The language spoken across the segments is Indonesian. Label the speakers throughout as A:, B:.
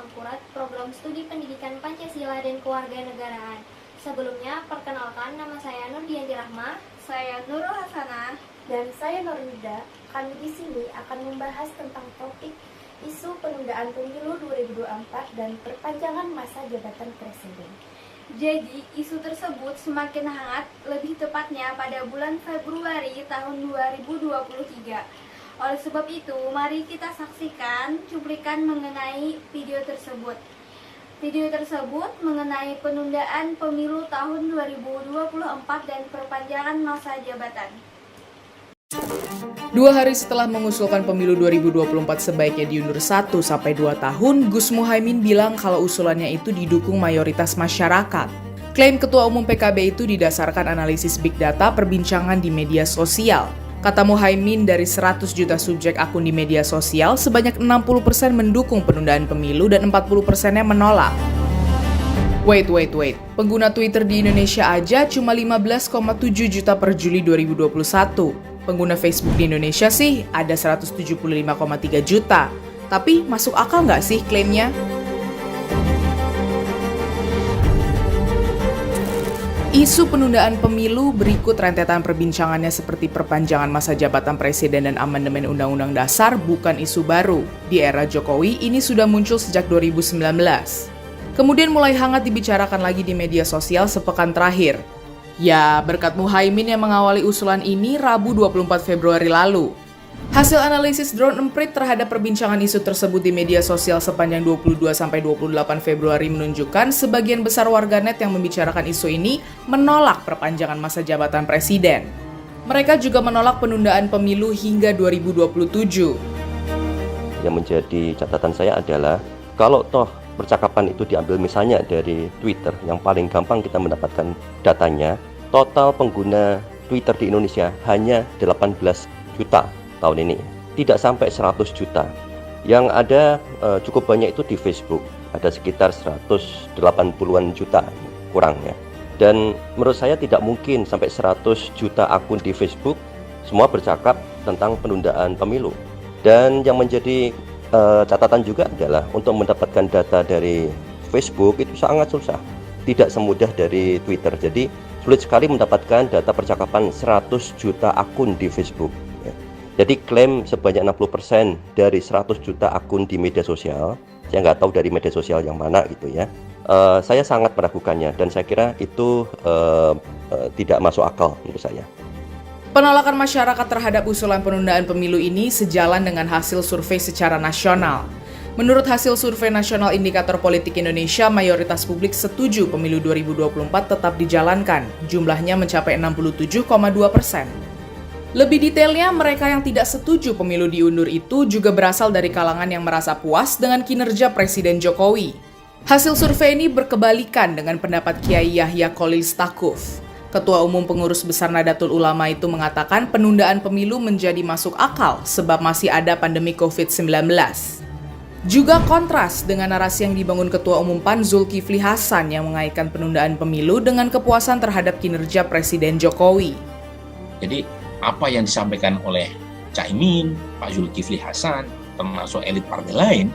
A: akurat program studi pendidikan Pancasila dan Kewarganegaraan. Sebelumnya, perkenalkan nama saya Nurdianti Rahma,
B: Saya Nurul Hasanah.
C: Dan saya Norwida. Kami di sini akan membahas tentang topik isu penundaan pemilu 2024 dan perpanjangan masa jabatan presiden.
B: Jadi, isu tersebut semakin hangat, lebih tepatnya pada bulan Februari tahun 2023. Oleh sebab itu, mari kita saksikan cuplikan mengenai video tersebut. Video tersebut mengenai penundaan pemilu tahun 2024 dan perpanjangan masa jabatan.
D: 2 hari setelah mengusulkan pemilu 2024 sebaiknya diundur 1-2 tahun, Gus Muhaimin bilang kalau usulannya itu didukung mayoritas masyarakat. Klaim Ketua Umum PKB itu didasarkan analisis big data perbincangan di media sosial. Kata Muhaimin, dari 100 juta subjek akun di media sosial, sebanyak 60% mendukung penundaan pemilu dan 40%-nya menolak. Wait. Pengguna Twitter di Indonesia aja cuma 15,7 juta per Juli 2021. Pengguna Facebook di Indonesia sih ada 175,3 juta. Tapi masuk akal nggak sih klaimnya? Isu penundaan pemilu berikut rentetan perbincangannya seperti perpanjangan masa jabatan presiden dan amandemen Undang-Undang Dasar bukan isu baru. Di era Jokowi, ini sudah muncul sejak 2019. Kemudian mulai hangat dibicarakan lagi di media sosial sepekan terakhir. Ya, berkat Muhaimin yang mengawali usulan ini Rabu 24 Februari lalu. Hasil analisis drone emprit terhadap perbincangan isu tersebut di media sosial sepanjang 22-28 Februari menunjukkan sebagian besar warganet yang membicarakan isu ini menolak perpanjangan masa jabatan presiden. Mereka juga menolak penundaan pemilu hingga 2027.
E: Yang menjadi catatan saya adalah kalau toh percakapan itu diambil misalnya dari Twitter, yang paling gampang kita mendapatkan datanya, total pengguna Twitter di Indonesia hanya 18 juta tahun ini, tidak sampai 100 juta. Yang ada cukup banyak itu di Facebook, ada sekitar 180-an juta kurangnya. Dan menurut saya tidak mungkin sampai 100 juta akun di Facebook semua bercakap tentang penundaan pemilu. Dan yang menjadi catatan juga adalah untuk mendapatkan data dari Facebook itu sangat susah, tidak semudah dari Twitter. Jadi sulit sekali mendapatkan data percakapan 100 juta akun di Facebook. Jadi klaim sebanyak 60% dari 100 juta akun di media sosial, saya nggak tahu dari media sosial yang mana gitu ya. Saya sangat meragukannya dan saya kira itu tidak masuk akal menurut saya.
D: Penolakan masyarakat terhadap usulan penundaan pemilu ini sejalan dengan hasil survei secara nasional. Menurut hasil survei Nasional Indikator Politik Indonesia, mayoritas publik setuju pemilu 2024 tetap dijalankan. Jumlahnya mencapai 67,2%. Lebih detailnya, mereka yang tidak setuju pemilu diundur itu juga berasal dari kalangan yang merasa puas dengan kinerja Presiden Jokowi. Hasil survei ini berkebalikan dengan pendapat Kiai Yahya Khalil Stakuf. Ketua Umum Pengurus Besar Nahdlatul Ulama itu mengatakan penundaan pemilu menjadi masuk akal sebab masih ada pandemi COVID-19. Juga kontras dengan narasi yang dibangun Ketua Umum PAN Zulkifli Hasan yang mengaitkan penundaan pemilu dengan kepuasan terhadap kinerja Presiden Jokowi.
F: Jadi apa yang disampaikan oleh Caimin, Pak Zulkifli Hasan, termasuk elit partai lain,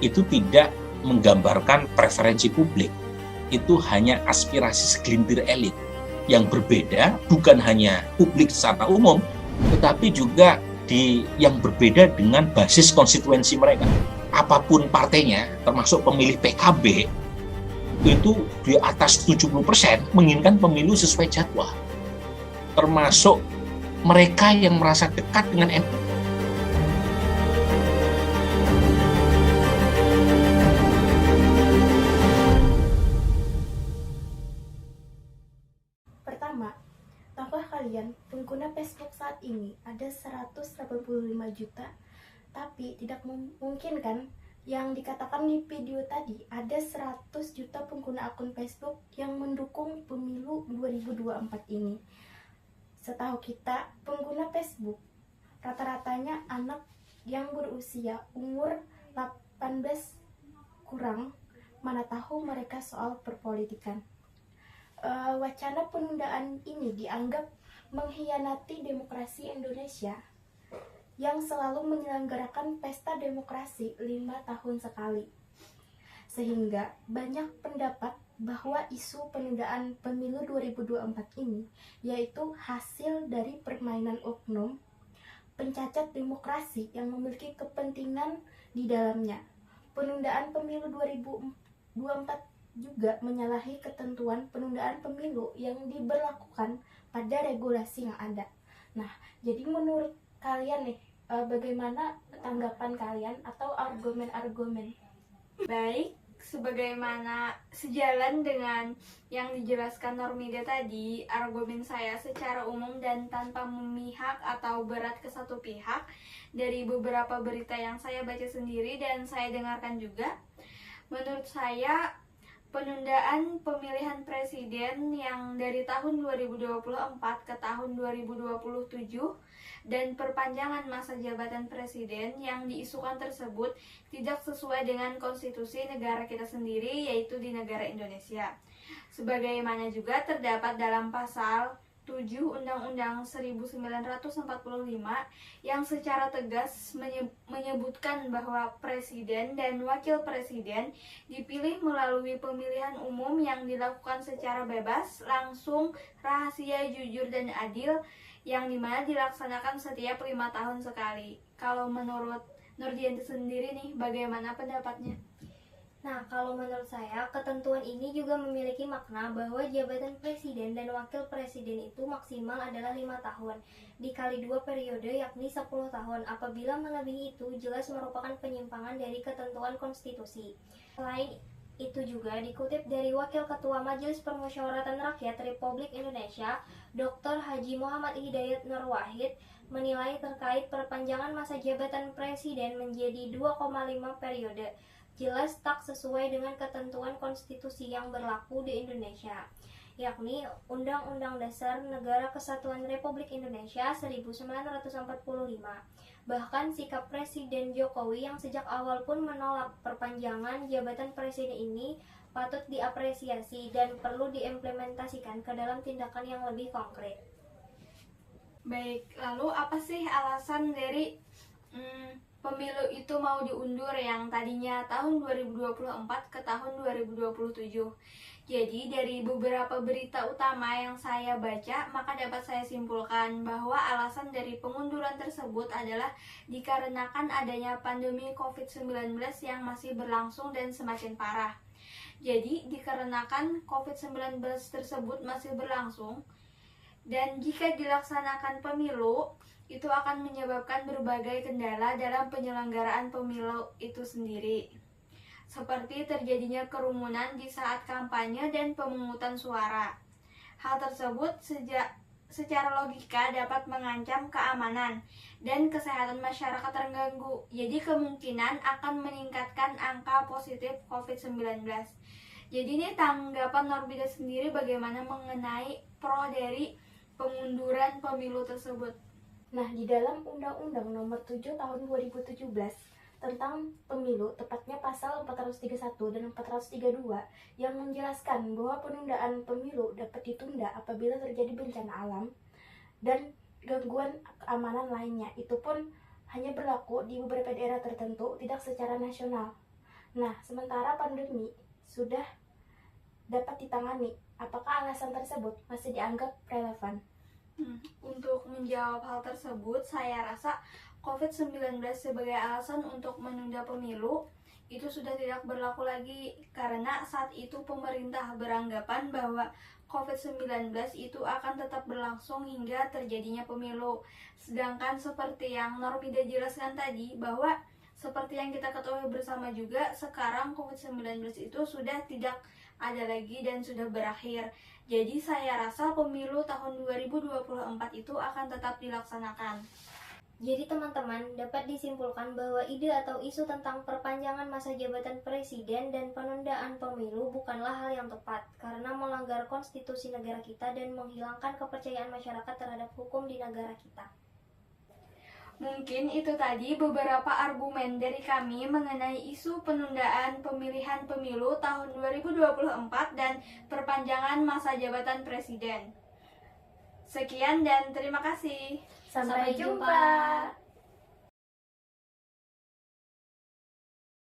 F: itu tidak menggambarkan preferensi publik. Itu hanya aspirasi segelintir elit yang berbeda, bukan hanya publik secara umum, tetapi juga yang berbeda dengan basis konstituensi mereka. Apapun partainya, termasuk pemilih PKB, itu di atas 70% menginginkan pemilu sesuai jadwal. Termasuk mereka yang merasa dekat dengan NU.
C: Pertama, tahukah kalian pengguna Facebook saat ini ada 185 juta, tapi tidak mungkin kan yang dikatakan di video tadi ada 100 juta pengguna akun Facebook yang mendukung pemilu 2024 ini. Setahu kita, pengguna Facebook rata-ratanya anak yang berusia umur 18 kurang, mana tahu mereka soal perpolitikan. Wacana penundaan ini dianggap mengkhianati demokrasi Indonesia yang selalu menyelenggarakan pesta demokrasi 5 tahun sekali. Sehingga banyak pendapat bahwa isu penundaan pemilu 2024 ini yaitu hasil dari permainan oknum pencacat demokrasi yang memiliki kepentingan di dalamnya. Penundaan pemilu 2024 juga menyalahi ketentuan penundaan pemilu yang diberlakukan pada regulasi yang ada. Nah, jadi menurut kalian nih, bagaimana tanggapan kalian atau argumen-argumen?
B: Baik, sebagaimana sejalan dengan yang dijelaskan Normida tadi, argumen saya secara umum dan tanpa memihak atau berat ke satu pihak dari beberapa berita yang saya baca sendiri dan saya dengarkan juga, menurut saya penundaan pemilihan presiden yang dari tahun 2024 ke tahun 2027 dan perpanjangan masa jabatan presiden yang diisukan tersebut tidak sesuai dengan konstitusi negara kita sendiri, yaitu di negara Indonesia. Sebagaimana juga terdapat dalam pasal 7 Undang-Undang 1945 yang secara tegas menyebutkan bahwa presiden dan wakil presiden dipilih melalui pemilihan umum yang dilakukan secara bebas, langsung, rahasia, jujur, dan adil, yang dimana dilaksanakan setiap 5 tahun sekali. Kalau menurut Nurdianti sendiri nih, bagaimana pendapatnya?
A: Nah, kalau menurut saya, ketentuan ini juga memiliki makna bahwa jabatan presiden dan wakil presiden itu maksimal adalah 5 tahun, dikali 2 periode yakni 10 tahun. Apabila melebihi itu, jelas merupakan penyimpangan dari ketentuan konstitusi. Selain itu juga dikutip dari Wakil Ketua Majelis Permusyawaratan Rakyat Republik Indonesia, Dr. Haji Muhammad Hidayat Nur Wahid, menilai terkait perpanjangan masa jabatan presiden menjadi 2,5 periode. Jelas tak sesuai dengan ketentuan konstitusi yang berlaku di Indonesia, yakni Undang-Undang Dasar Negara Kesatuan Republik Indonesia 1945. Bahkan sikap Presiden Jokowi yang sejak awal pun menolak perpanjangan jabatan presiden ini patut diapresiasi dan perlu diimplementasikan ke dalam tindakan yang lebih konkret.
B: Baik, lalu apa sih alasan dari pemilu itu mau diundur yang tadinya tahun 2024 ke tahun 2027? Jadi dari beberapa berita utama yang saya baca, maka dapat saya simpulkan bahwa alasan dari pengunduran tersebut adalah dikarenakan adanya pandemi COVID-19 yang masih berlangsung dan semakin parah. Jadi dikarenakan COVID-19 tersebut masih berlangsung, dan jika dilaksanakan pemilu, itu akan menyebabkan berbagai kendala dalam penyelenggaraan pemilu itu sendiri, seperti terjadinya kerumunan di saat kampanye dan pemungutan suara. Hal tersebut secara logika dapat mengancam keamanan dan kesehatan masyarakat terganggu, jadi kemungkinan akan meningkatkan angka positif COVID-19. Jadi ini tanggapan Norbida sendiri bagaimana mengenai pro dari pengunduran pemilu tersebut?
C: Nah, di dalam Undang-Undang Nomor 7 Tahun 2017 tentang pemilu, tepatnya pasal 431 dan 432, yang menjelaskan bahwa penundaan pemilu dapat ditunda apabila terjadi bencana alam dan gangguan keamanan lainnya. Itu pun hanya berlaku di beberapa daerah tertentu, tidak secara nasional. Nah, sementara pandemi sudah dapat ditangani, apakah alasan tersebut masih dianggap relevan?
B: Untuk menjawab hal tersebut, saya rasa COVID-19 sebagai alasan untuk menunda pemilu itu sudah tidak berlaku lagi, karena saat itu pemerintah beranggapan bahwa COVID-19 itu akan tetap berlangsung hingga terjadinya pemilu. Sedangkan seperti yang Norbida jelaskan tadi, bahwa seperti yang kita ketahui bersama juga, sekarang COVID-19 itu sudah tidak ada lagi dan sudah berakhir. Jadi saya rasa pemilu tahun 2024 itu akan tetap dilaksanakan.
A: Jadi teman-teman, dapat disimpulkan bahwa ide atau isu tentang perpanjangan masa jabatan presiden dan penundaan pemilu bukanlah hal yang tepat, karena melanggar konstitusi negara kita dan menghilangkan kepercayaan masyarakat terhadap hukum di negara kita.
B: Mungkin itu tadi beberapa argumen dari kami mengenai isu penundaan pemilihan pemilu tahun 2024 dan perpanjangan masa jabatan presiden. Sekian dan terima kasih.
C: Sampai jumpa.